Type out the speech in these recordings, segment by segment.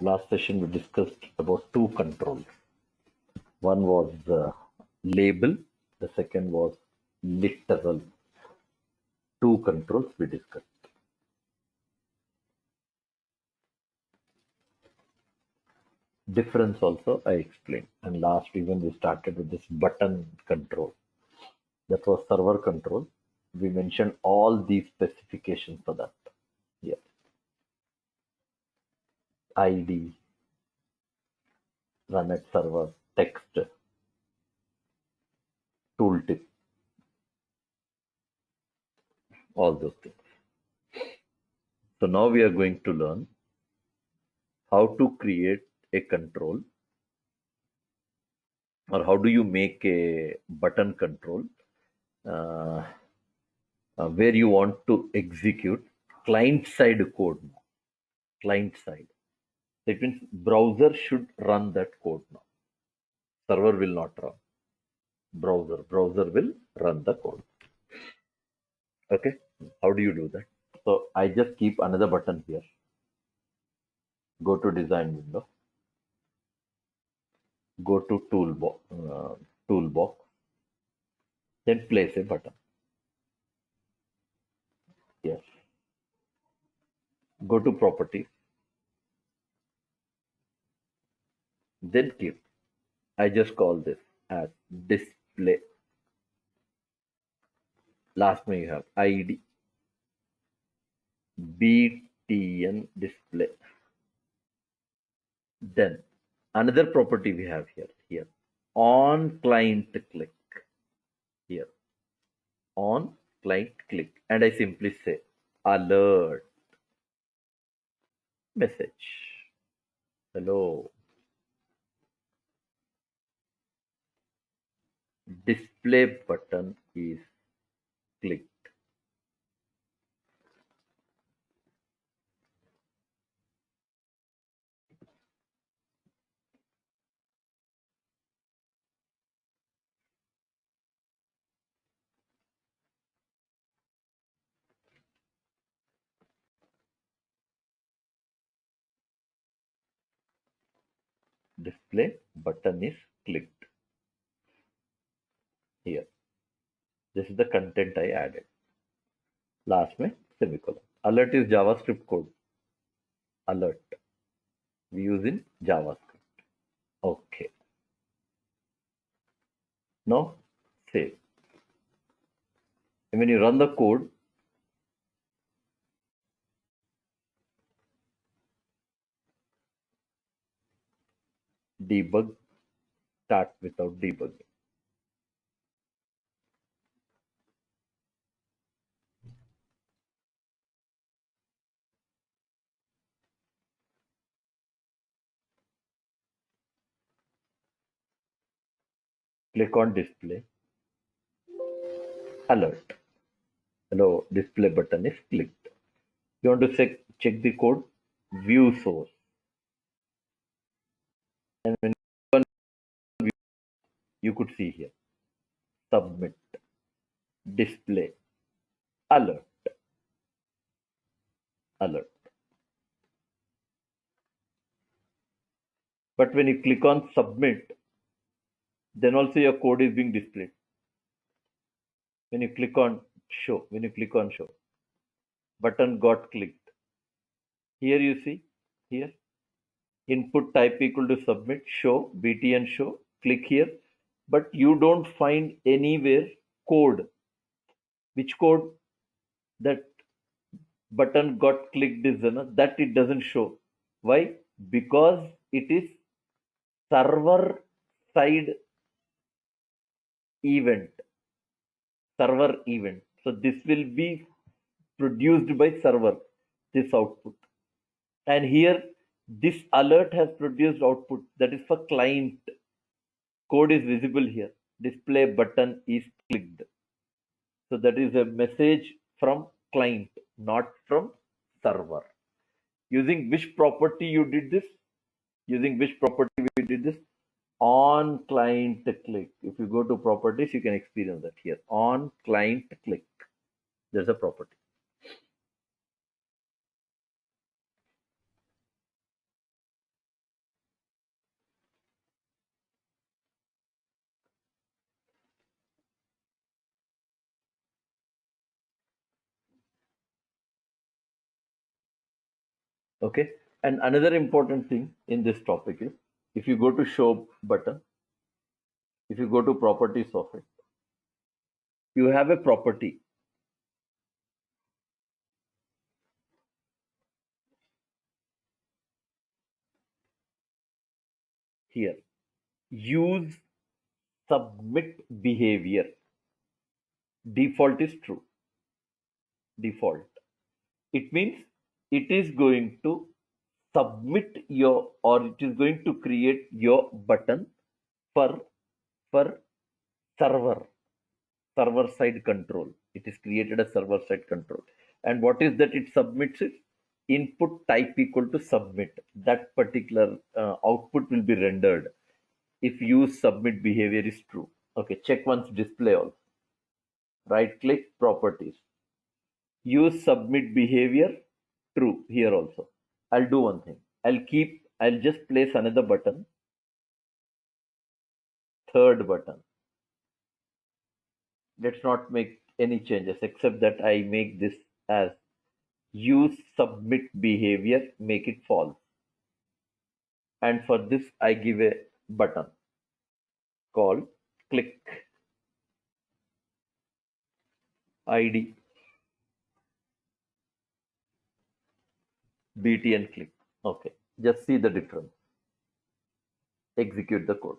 Last session we discussed about two controls. One was label, the second was literal. Two controls we discussed. Difference also I explained. And last even we started with this button control. That was server control. We mentioned all these specifications for that. Yeah. ID, run at server, text, tooltip, all those things. So now we are going to learn how to create a control, or how do you make a button control uh, where you want to execute client side code now. Client side. That means browser should run that code now. Server will not run. Browser will run the code. Okay. How do you do that? So I just keep another button here. Go to design window. Go to toolbox. Then place a button. Yes. Go to properties. Then keep. I just call this as display. Last one you have ID BTN display. Then another property we have here on client click, here on client click, and I simply say alert message. Hello. Display button is clicked. Display button is clicked. Here. This is the content I added. Last में semicolon. Alert is JavaScript code. Alert. We use in JavaScript. Okay. Now save. And when you run the code, debug start without debugging. Click on display. Alert. Hello, display button is clicked. You want to check the code, view source. And when you could see here, submit, display, alert, alert. But when you click on submit, then also your code is being displayed. When you click on show, button got clicked. Here you see, here, input type equal to submit, show, btn show, click here, but you don't find anywhere code. Which code that button got clicked is that it doesn't show. Why? Because it is server side event. Server event. So this will be produced by server, this output. And here this alert has produced output that is for client. Code is visible here. Display button is clicked. So that is a message from client, not from server. Using which property you did this? Using which property we did this? On client click. If you go to properties, you can experience that here. On client click. There's a property. Okay. And another important thing in this topic is if you go to show button, if you go to properties of it, you have a property here. Use submit behavior. Default is true. Default. It means it is going to submit your, or it is going to create your button for for server, server side control. It is created as server side control. And what is that it submits it? Input type equal to submit. That particular output will be rendered if use submit behavior is true. Okay, check once display also. Right click properties. Use submit behavior true here also. I'll do one thing. I'll just place another button, third button. Let's not make any changes except that I make this as use submit behavior, make it false. And for this, I give a button called click ID BTN click. Okay, just see the difference. Execute the code.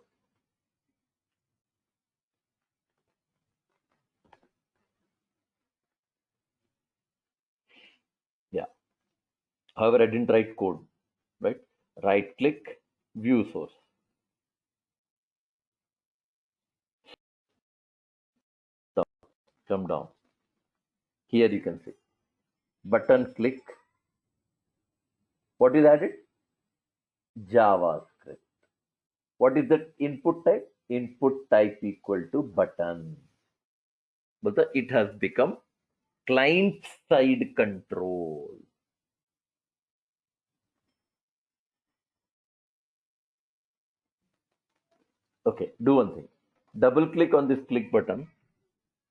Yeah. However, I didn't write code, right? Right click, view source. Come down. Here you can see button click. What is added? JavaScript. What is the input type? Input type equal to button. But it has become client side control. Okay, do one thing. Double click on this click button.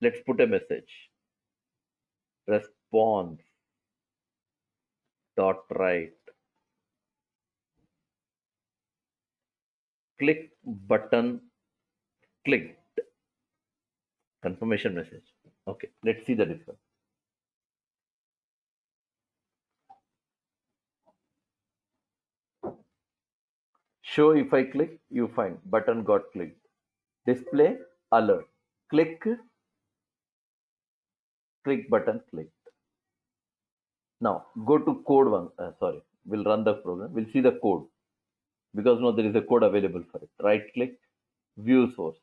Let's put a message. Response dot write. Click button clicked. Confirmation message. Okay, let's see the difference. Show if I click, you find button got clicked. Display alert. Click, click button clicked. Now go to code one. Sorry, we'll run the program. We'll see the code because now there is a code available for it. Right click, view source.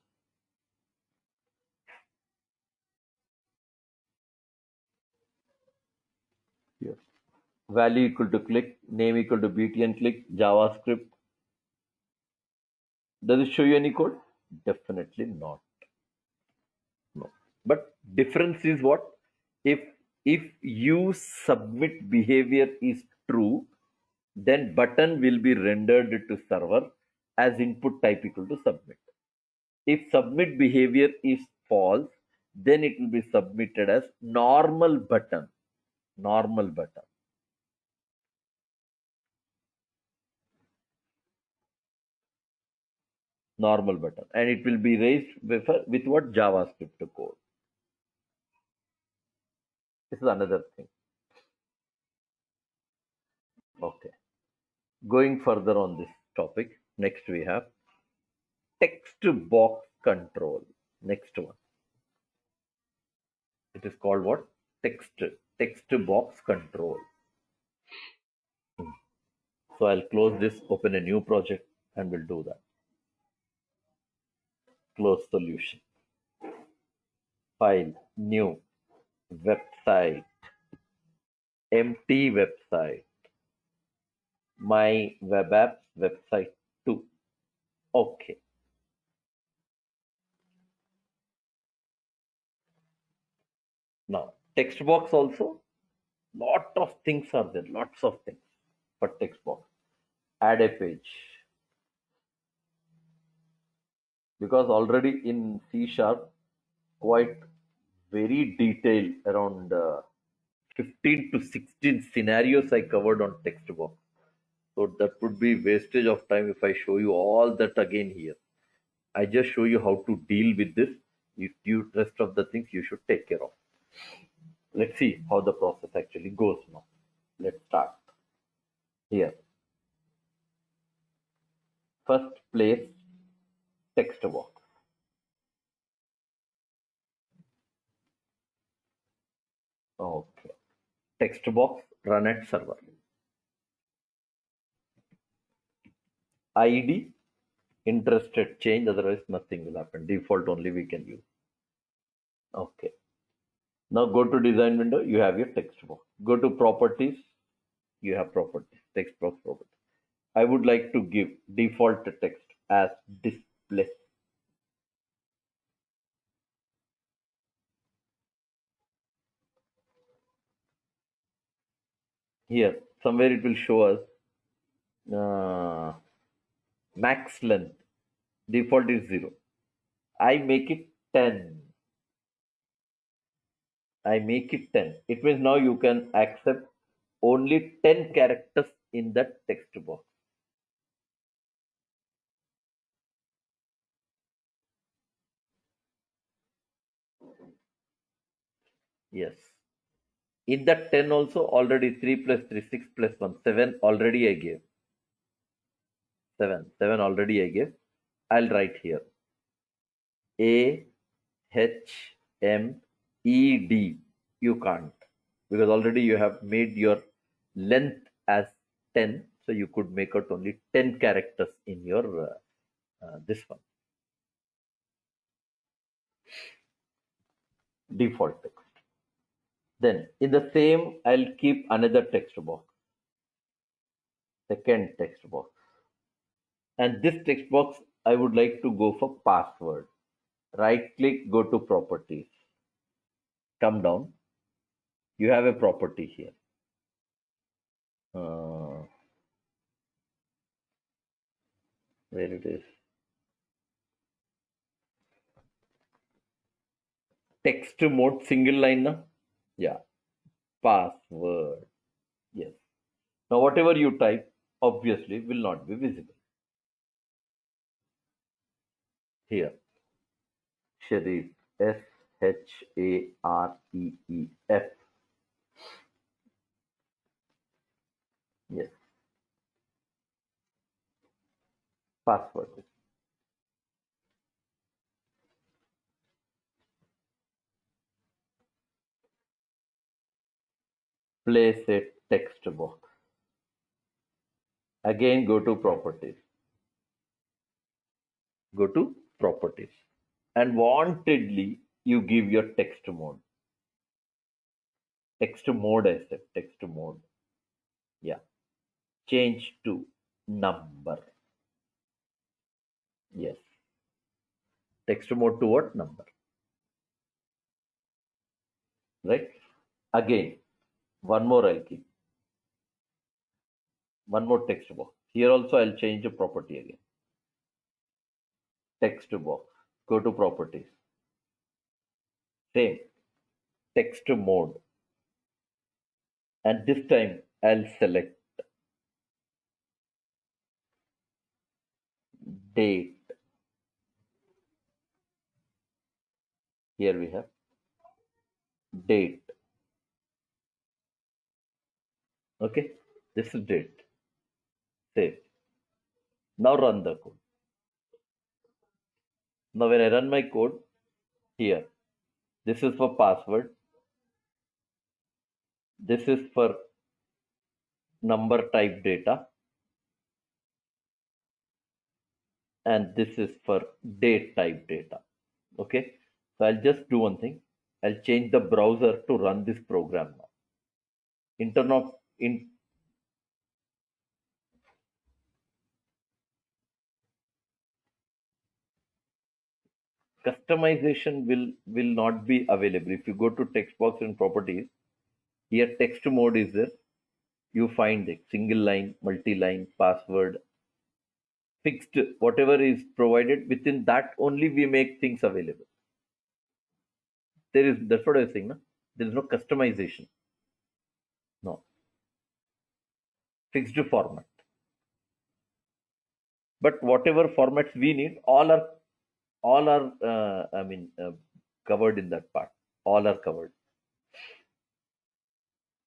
Here. Value equal to click, name equal to BTN click, JavaScript. Does it show you any code? Definitely not. No. But difference is what? If if you submit behavior is true, then button will be rendered to server as input type equal to submit. If submit behavior is false, then it will be submitted as normal button. Normal button. Normal button. And it will be raised with what? JavaScript code. This is another thing. Okay. Going further on this topic, next we have text box control. Next one. It is called what? Text box control. So I'll close this, open a new project, and we'll do that. Close solution. File, new, website, empty website, my web apps website 2. Okay. Now, text box also, lot of things are there, lots of things for text box. Add a page. Because already in C# quite very detailed around 15 to 16 scenarios I covered on text box. So that would be wastage of time if I show you all that again here. I just show you how to deal with this. If you rest of the things you should take care of. Let's see how the process actually goes now. Let's start here. First place text box. Okay. Text box run at server. ID interested change, otherwise nothing will happen. Default only we can use. Okay. Now go to design window, you have your text box. Go to properties, you have properties, text box properties. I would like to give default text as display. Here, somewhere it will show us max length. Default is 0. I make it 10. I make it 10. It means now you can accept only 10 characters in that text box. Yes. In that 10 also already 3 plus 3, 6 plus 1, 7 already I gave. 7 already I gave. I'll write here. A H M E D. You can't because already you have made your length as 10. So you could make out only 10 characters in your this one. Default text. Then in the same, I'll keep another text box. Second text box. And this text box, I would like to go for password. Right click, go to properties. Come down. You have a property here. Where it is? Text mode single line. Na? Yeah. Password. Yes. Now whatever you type, obviously will not be visible. Here. Sharif. Shareef. Yes. Password. Place a text box. Again, go to properties. Go to properties. And wantedly, you give your text mode. Text mode, I said. Text mode. Yeah. Change to number. Yes. Text mode to what? Number. Right? Again, one more I'll keep. One more text box. Here also I'll change the property again. Text box. Go to properties. Same. Text mode. And this time I'll select date. Here we have date. Okay. This is date. Save. Now run the code. Now when I run my code, here, this is for password. This is for number type data. And this is for date type data. Okay. So I'll just do one thing. I'll change the browser to run this program now. Customization will not be available. If you go to text box and properties, here text mode is there. You find it single line, multi-line, password, fixed, whatever is provided within that only we make things available. That's what I was saying. No? There is no customization. fixed format. But whatever formats we need, all are covered in that part. All are covered.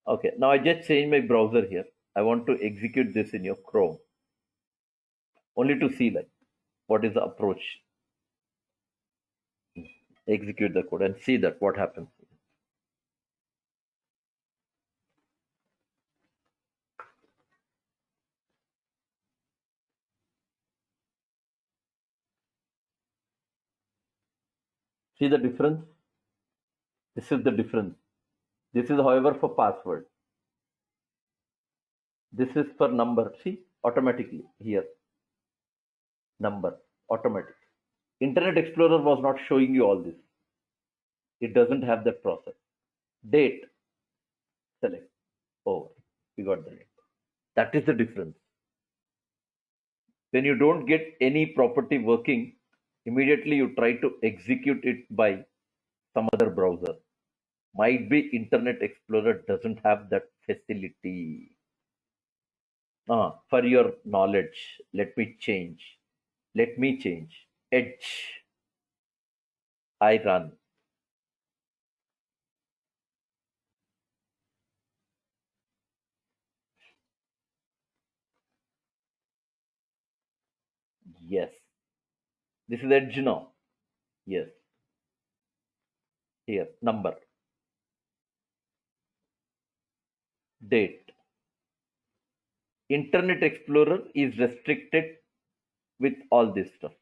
Okay, now I just changed my browser here. I want to execute this in your Chrome, only to see like what is the approach. Execute the code and see that what happens. See the difference? This is the difference. This is, however, for password. This is for number. See, automatically here. Number, automatic. Internet Explorer was not showing you all this. It doesn't have that process. Date, select. Oh, we got the date. That is the difference. When you don't get any property working, immediately you try to execute it by some other browser. Might be Internet Explorer doesn't have that facility. For your knowledge, let me change. Edge. I run. Yes. This is Edge now. Yes. Here, number. Date. Internet Explorer is restricted with all this stuff.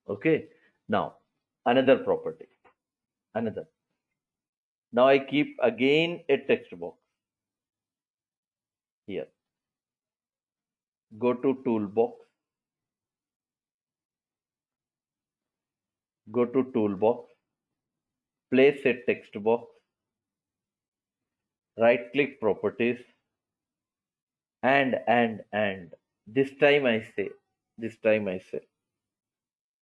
Okay. Now, another property. Another. Now I keep again a text box. Here. Go to toolbox. Go to toolbox. Place a text box. Right click properties. And this time I say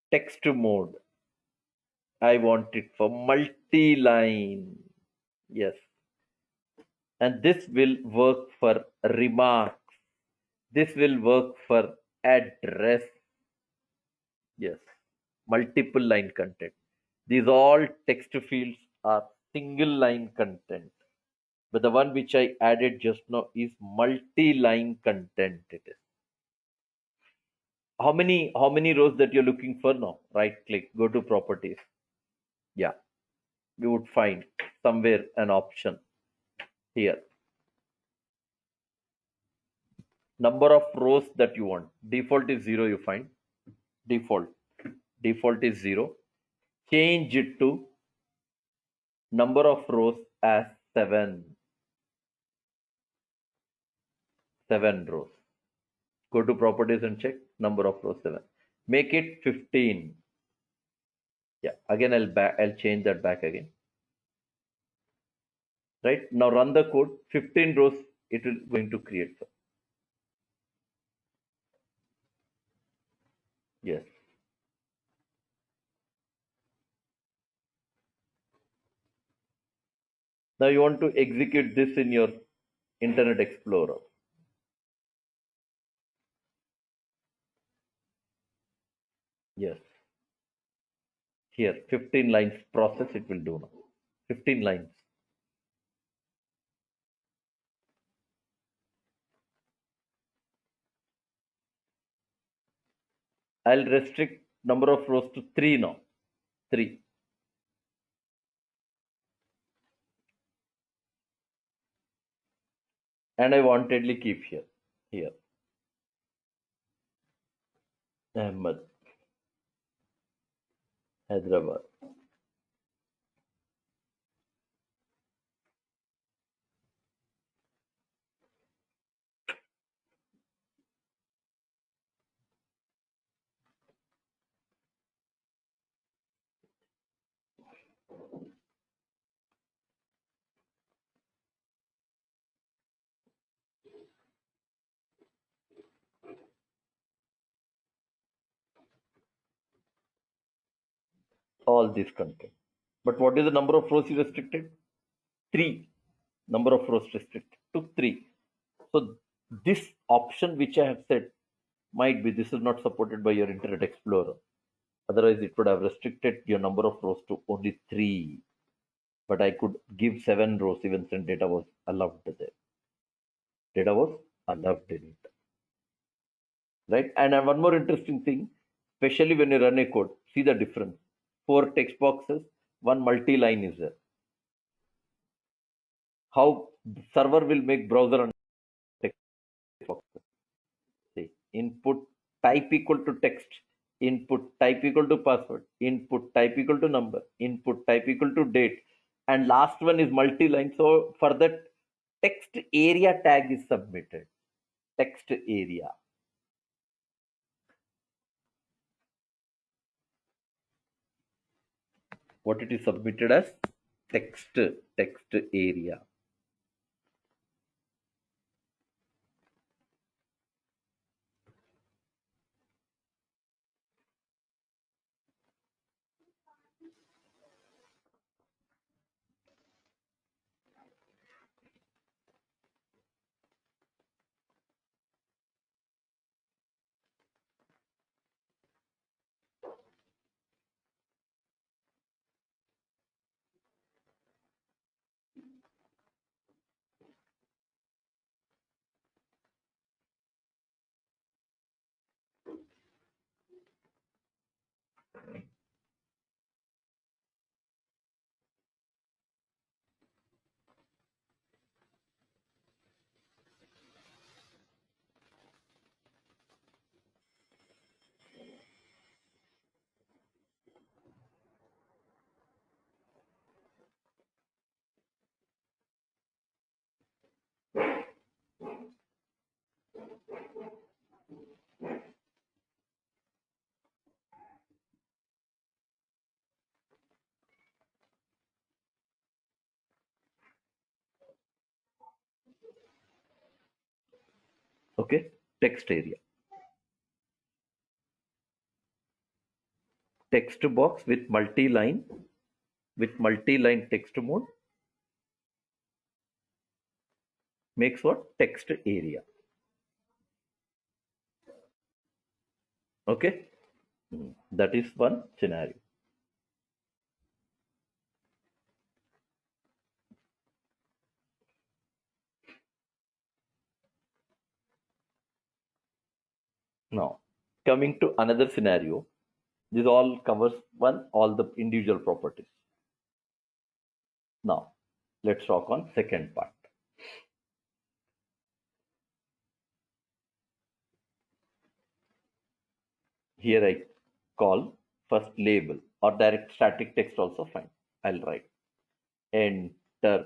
text mode. I want it for multi-line. Yes. And this will work for remarks. This will work for address. Yes. Multiple line content. These all text fields are single line content. But the one which I added just now is multi-line content. It is. How many rows that you're looking for now? Right click, go to properties. Yeah. You would find somewhere an option here. Number of rows that you want. Default is 0, you find. Default is 0. Change it to number of rows as 7. 7 rows. Go to properties and check number of rows 7. Make it 15. Yeah, again I'll change that back again. Right now run the code. 15 rows it will going to create. Yes. Now you want to execute this in your Internet Explorer. Yes. Here, 15 lines process it will do now. 15 lines. I'll restrict number of rows to 3 now. 3. And I wantedly keep here. Here. Ahmed. Hyderabad. all this content. But what is the number of rows you restricted? 3. Number of rows restricted to 3. So this option which I have said might be this is not supported by your Internet Explorer. Otherwise, it would have restricted your number of rows to only 3. But I could give 7 rows even since data was allowed there. Data was allowed in it. Right? And one more interesting thing, especially when you run a code, see the difference. 4 text boxes, 1 multi-line is there. How the server will make browser and text boxes. See, input type equal to text, input type equal to password, input type equal to number, input type equal to date, and last one is multi-line. So for that, text area tag is submitted. Text area. What it is submitted as? Text area. Okay, text area. Text box with multi-line text mode makes what? Text area. Okay, that is one scenario. Now, coming to another scenario, this all covers all the individual properties. Now, let's talk on second part. Here I call first label or direct static text also fine. I'll write enter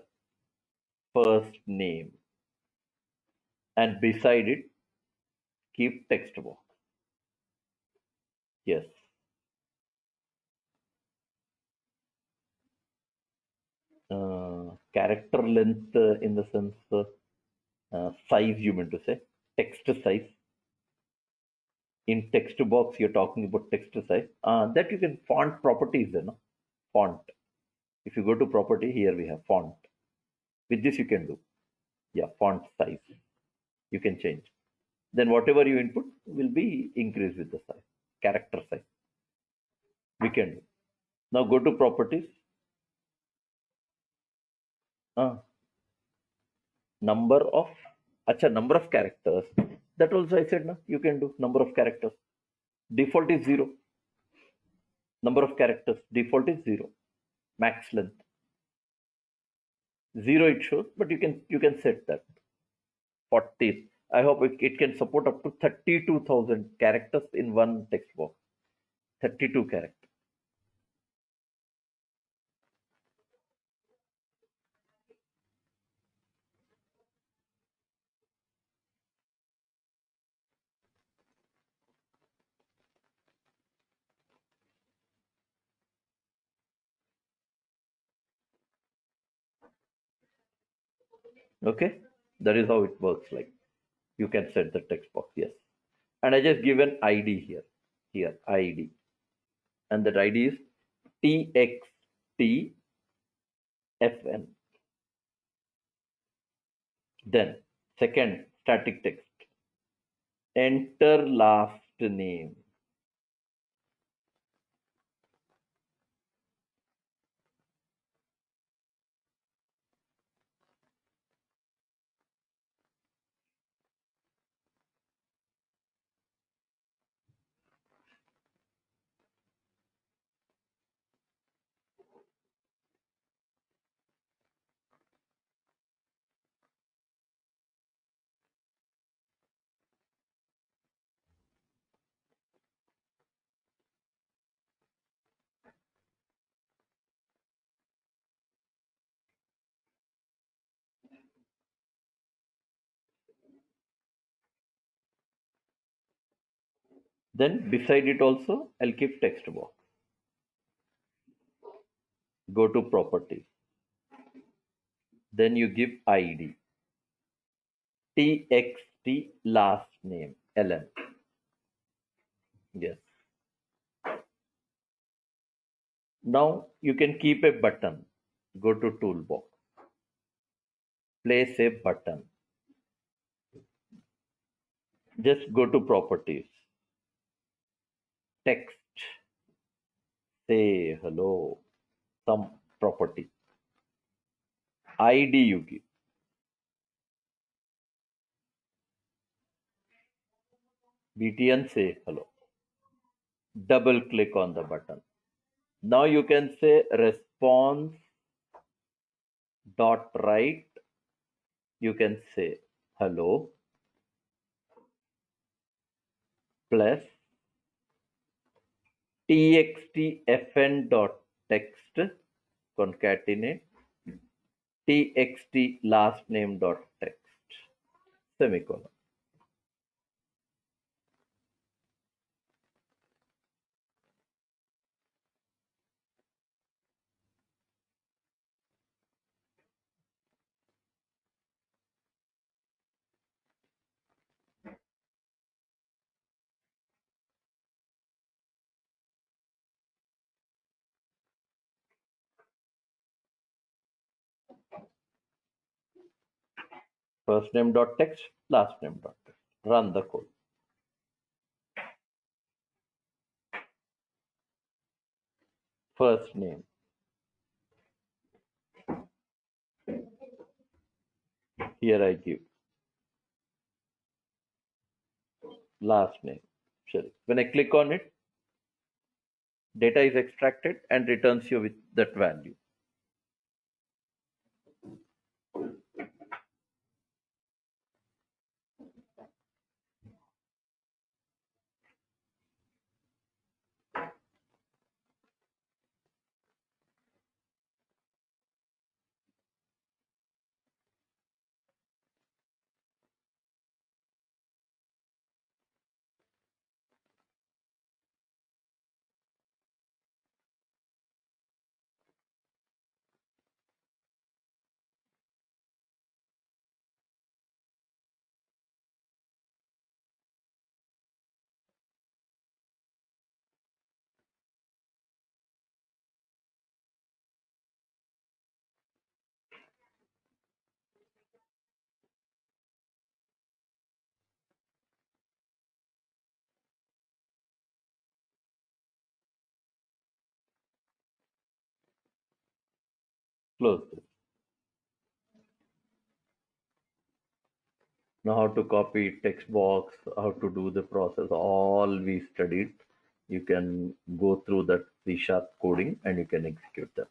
first name and beside it keep text box. Yes. Character length in the sense size you meant to say, text size. In text box you're talking about text size. That you can font properties there, no? Font. If you go to property, here we have font. With this you can do. Yeah, font size. You can change. Then whatever you input will be increased with the size. Character size. We can do. Now go to properties. Number of number of characters. That also I said, no, you can do number of characters. Default is 0. Number of characters. Default is 0. Max length. 0 it shows, but you can set that. 40. I hope it can support up to 32,000 characters in one text box. 32 characters. Okay, that is how it works. Like you can set the text box, yes. And I just give an ID here ID, and that ID is txtfn. Then second static text, enter last name. Then beside it also, I'll keep text box. Go to properties. Then you give ID. TXT last name, LN. Yes. Now you can keep a button. Go to toolbox. Place a button. Just go to properties. Text. Say hello. Some property. ID you give. BTN say hello. Double click on the button. Now you can say response dot write. You can say hello plus txtfn dot text concatenate txt last name dot text semicolon. First name dot text, last name dot text. Run the code. First name. Here I give. Last name. Sure. When I click on it, data is extracted and returns you with that value. Close this. Now how to copy text box, how to do the process, all we studied. You can go through that C# coding and you can execute them.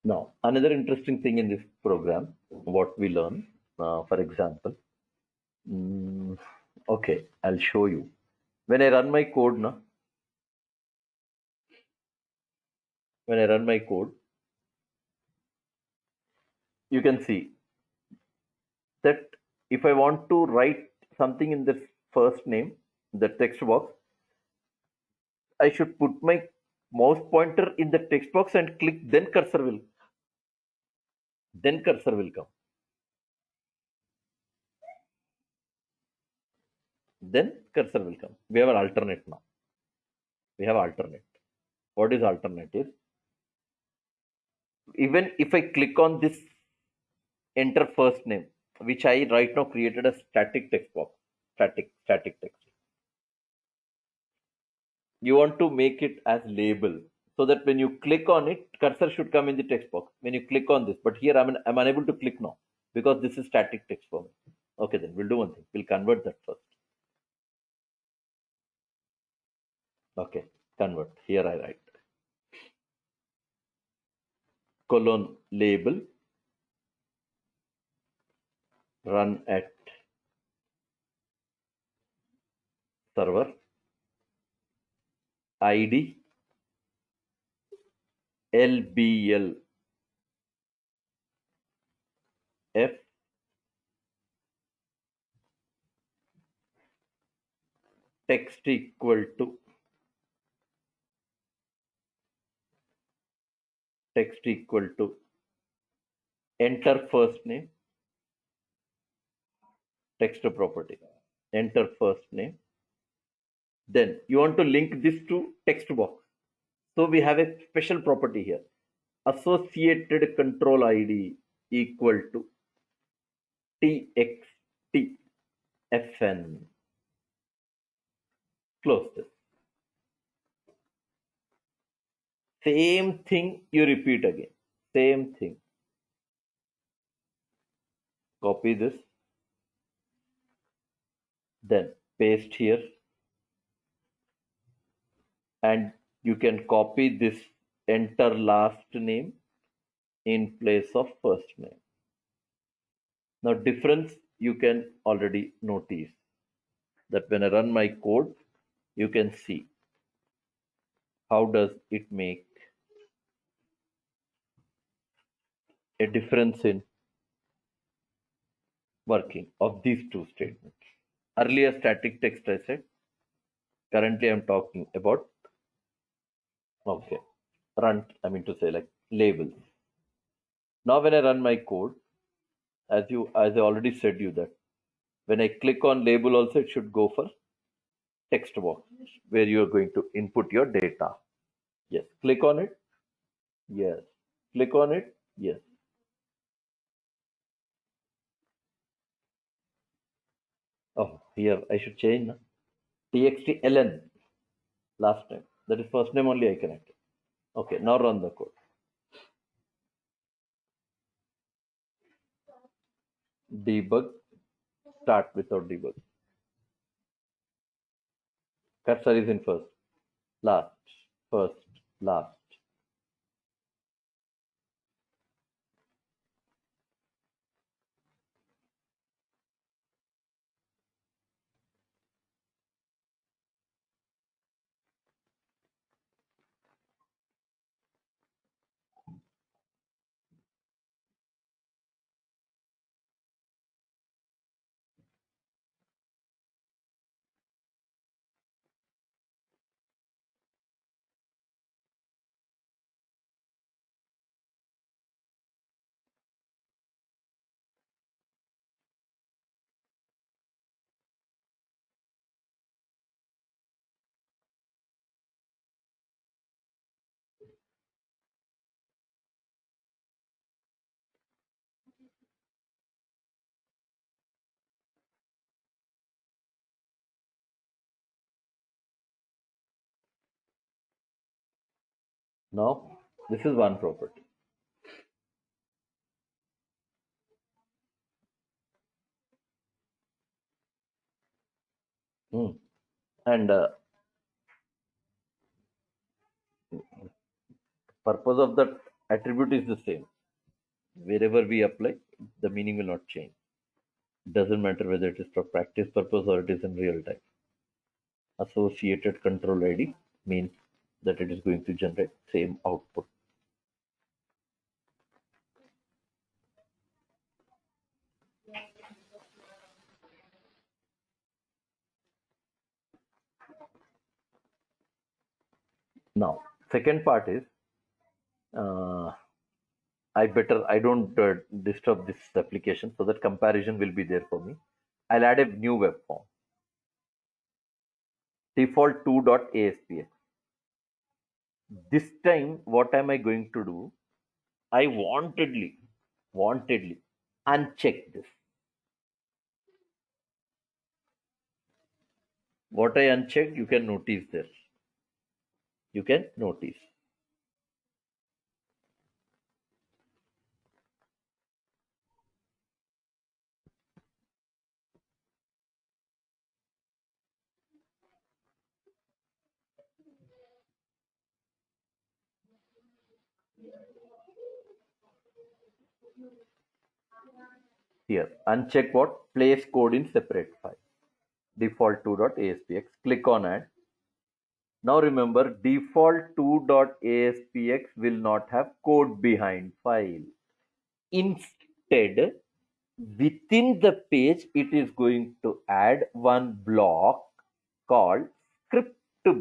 Now, another interesting thing in this program, what we learn, for example, okay, I'll show you. When I run my code now, you can see that if I want to write something in the first name, the text box, I should put my mouse pointer in the text box and click, then cursor will come. then cursor will come. We have an alternate now. We have alternate. What is alternate is, even if I click on this enter first name, which I right now created a static text box, static text. You want to make it as label so that when you click on it, cursor should come in the text box. When you click on this, but here I'm unable to click now because this is static text for me. Okay, then we'll do one thing. We'll convert that first. Okay, convert. Here I write colon label run at server ID LBL F text equal to enter first name, text property, enter first name. Then you want to link this to text box. So we have a special property here. Associated control ID equal to txtfn. Close this. Same thing you repeat again. Same thing. Copy this. Then paste here. And you can copy this enter last name in place of first name. Now difference you can already notice that when I run my code, you can see how does it make a difference in working of these two statements. Earlier static text I said, currently I'm talking about, okay, I mean to say like labels. Now when I run my code, as I already said you that when I click on label also it should go for text box where you are going to input your data. Yes, click on it. Yes, click on it. Yes. Oh, here I should change now. txtln last time. That is first name only I connected. Okay, now run the code. Debug. Start without debug. Cursor is in first, last, first, last. Now this is one property. And purpose of that attribute is the same. Wherever we apply, the meaning will not change. Doesn't matter whether it is for practice purpose or it is in real time. Associated control ID means that it is going to generate same output. Now, second part is I don't disturb this application so that comparison will be there for me. I'll add a new web form. default 2.aspx. This time, what am I going to do? I wantedly uncheck this. What I unchecked, you can notice there. You can notice. Here, uncheck what? Place code in separate file. Default 2.aspx. Click on add. Now remember, default 2.aspx will not have code behind file. Instead, within the page, it is going to add one block called script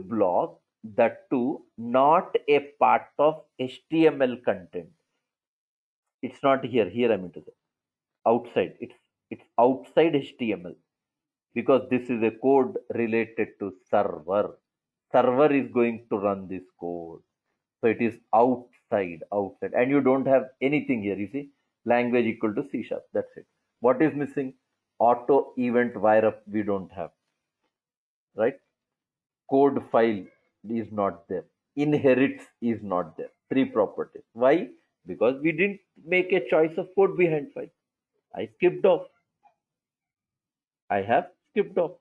block, that too not a part of HTML content. It's not here. Here I mean to say outside. It's outside HTML, because this is a code related to server. Server is going to run this code. So it is outside, and you don't have anything here. You see, language equal to C#. That's it. What is missing? Auto event wire up we don't have, right? Code file is not there. Inherits is not there. Three properties. Why? Because we didn't make a choice of code behind file. I skipped off. I have skipped off.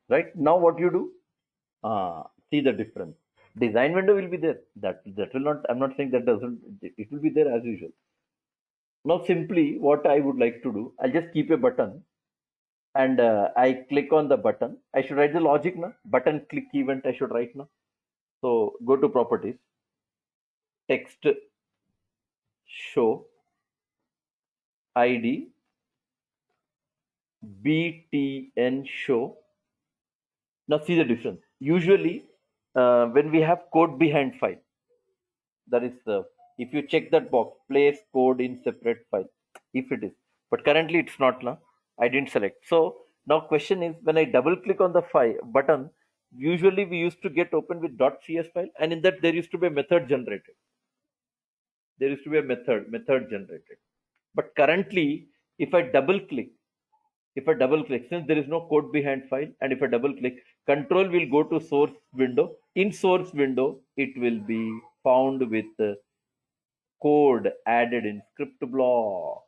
Right? Now what you do? See the difference. Design window will be there. That will not. I'm not saying that doesn't. It will be there as usual. Now simply what I would like to do, I'll just keep a button, and I click on the button. I should write the logic now. Button click event I should write now. So go to properties, text show ID btn show. Now see the difference. Usually when we have code behind file, that is if you check that box, place code in separate file, if it is, but currently it's not now. I didn't select. So now question is, when I double click on the file button, usually we used to get open with .cs file, and in that there used to be a method generated. There used to be a method generated. But currently, if I double click, since there is no code behind file, and if I double click, control will go to source window. In source window, it will be found with code added in script block.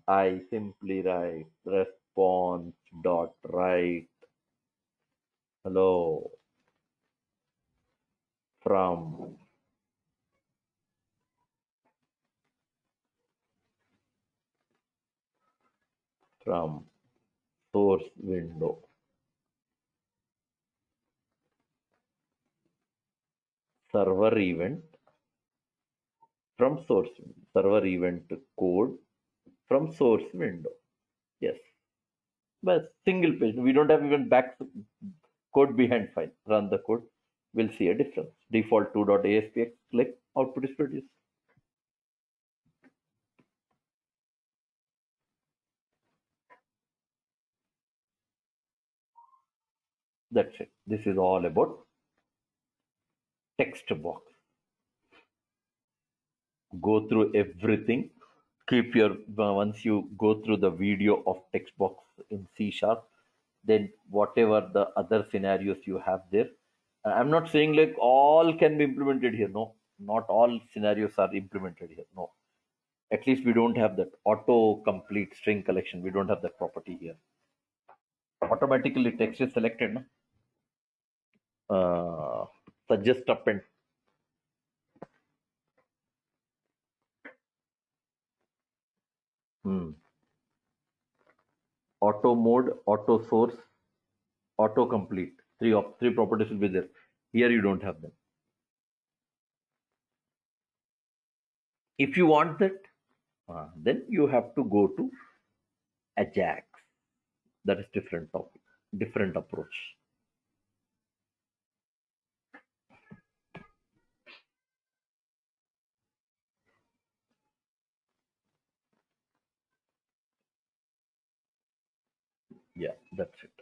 I simply write response dot write hello from source window. Server event from source window. Server event code from source window. Yes. But single page. We don't have even back code behind file. Run the code. We'll see a difference. Default 2.aspx. Click. Output is produced. That's it. This is all about text box. Go through everything. Keep your once you go through the video of text box in C#, then whatever the other scenarios you have there. I'm not saying like all can be implemented here. No, not all scenarios are implemented here. No, at least we don't have that auto complete string collection. We don't have that property here. Automatically text is selected. No? Suggest append. Auto mode, auto source, auto complete. Three properties will be there. Here you don't have them. If you want that, then you have to go to Ajax. That is different topic, different approach. Yeah, that's it.